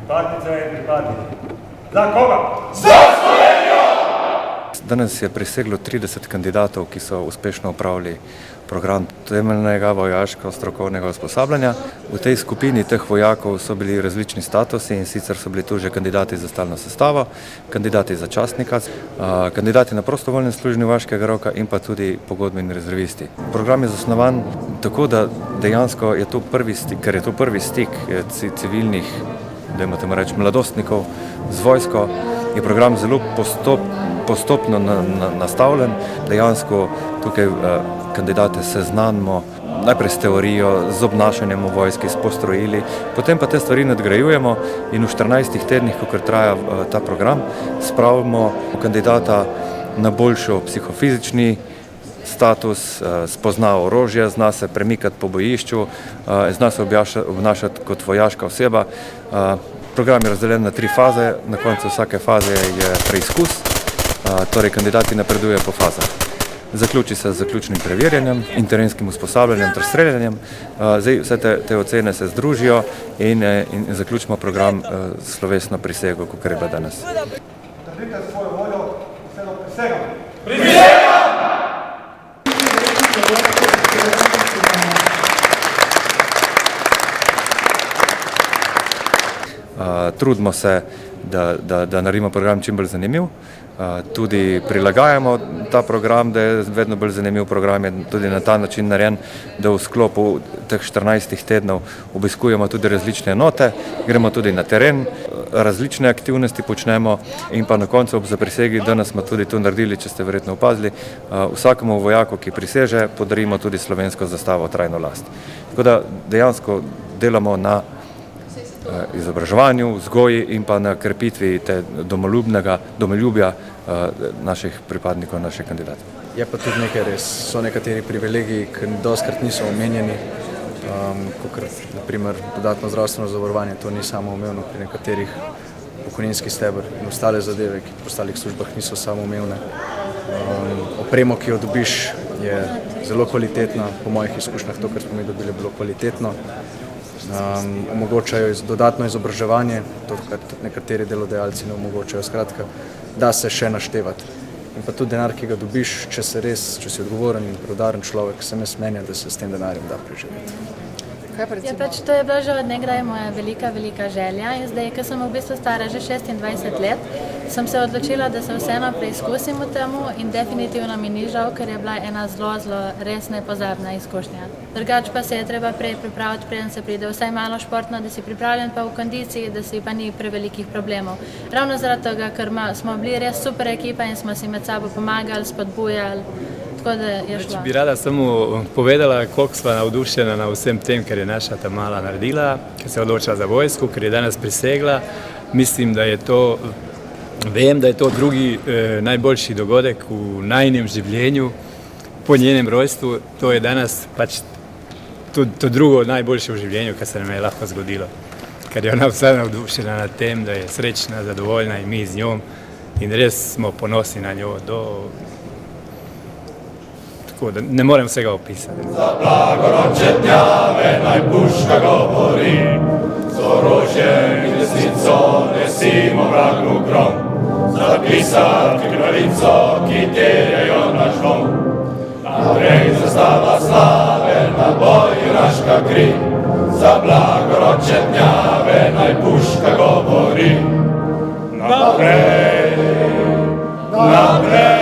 Pripadnice in pripadniki. Za koga? Za Slovenijo! Danes je priseglo 30 kandidatov, ki so uspešno opravili program temeljnega vojaško-strokovnega usposabljanja. V tej skupini teh vojakov so bili različni statusi, in sicer so bili tu že kandidati za stalno sestavo, kandidati za častnika, kandidati na prostovoljnem služenju vojaškega roka in pa tudi pogodbeni rezervisti. Program je zasnovan tako, da dejansko je to prvi stik, ker je to prvi stik civilnih, dajmo temu reči, mladostnikov z vojsko, je program zelo postopno nastavljen. Dejansko tukaj kandidate seznanimo najprej s teorijo, z obnašanjem v vojski, s postrojili, potem pa te stvari nadgrajujemo in v 14 tednih, ko traja ta program, spravimo kandidata na boljšo psihofizični status, spozna orožje, zna se premikati po bojišču, zna se obnašati kot vojaška oseba. Program je razdeljen na 3 faze, na koncu vsake faze je preizkus, torej kandidati napredujejo po fazah. Zaključi se z zaključnim preverjanjem in terenskim usposabljanjem ter streljanjem. Zdaj vse te ocene se združijo in zaključimo program s slovesno prisego, kakor je bila danes. Trdite svojo voljo, besedo prisegam. Prisegam! Trudimo se, da naredimo program čim bolj zanimiv. Tudi prilagajamo ta program, da je vedno bolj zanimiv. Program je tudi na ta način narejen, da v sklopu teh 14 tednov obiskujemo tudi različne enote, gremo tudi na teren, različne aktivnosti počnemo in pa na koncu ob zaprisegi, danes smo tudi to naredili, če ste verjetno opazili, vsakemu vojaku, ki priseže, podarimo tudi slovensko zastavo trajno last. Tako da dejansko delamo na izobraževanju, vzgoji in pa na krepitvi te domoljubja naših pripadnikov, naših kandidatov. Je pa tudi nekaj res, so nekateri privilegiji, ki dostakrat niso omenjeni, kot naprimer dodatno zdravstveno zavarovanje, to ni samoumevno pri nekaterih, pokojninski steber in ostale zadeve, ki v ostalih službah niso samoumevne. Opremo, ki jo dobiš, je zelo kvalitetna, po mojih izkušnjah to, kar smo mi dobili, je bilo kvalitetno. Omogočajo dodatno izobraževanje, to, kar nekateri delodajalci ne omogočajo, skratka, da se še naštevati. In pa tudi denar, ki ga dobiš, če si odgovoren in preudaren človek, se me smenja, da se s tem denarjem da preživeti. Ja, pač to je bila že od nekdaj moja velika želja in zdaj, ko sem v bistvu stara že 26 let, sem se odločila, da se vseeno preizkusim v temu in definitivno mi ni žal, ker je bila ena zelo res nepozabna izkušnja. Drugače pa se je treba prej pripraviti, preden se pride vsaj malo športno, da si pripravljen pa v kondiciji, da si pa ni prevelikih problemov. Ravno zaradi tega, ker smo bili res super ekipa in smo si med sabo pomagali, spodbujali. Če bi rada samo povedala, koliko sva navdušena na vsem tem, kar je naša Tamara naredila, ker se je odločila za vojsko, ker je danes prisegla. Mislim, da je to, vem, da je to drugi najboljši dogodek v najinem življenju po njenem rojstvu. To je danes pač to drugo najboljše v življenju, kar se nam je lahko zgodilo. Ker je ona vsa navdušena nad tem, da je srečna, zadovoljna in mi z njo in res smo ponosni na njo. Tako da ne morem vsega opisati. Za blagoroče dnjave naj puška govori, z orožjem in desnico nesimo vragu grom, zapisati kraljico, ki terjajo naš dom. Naprej zastava slave, na boj junaška kri, za blagoroče dnjave naj puška govori. Naprej, naprej.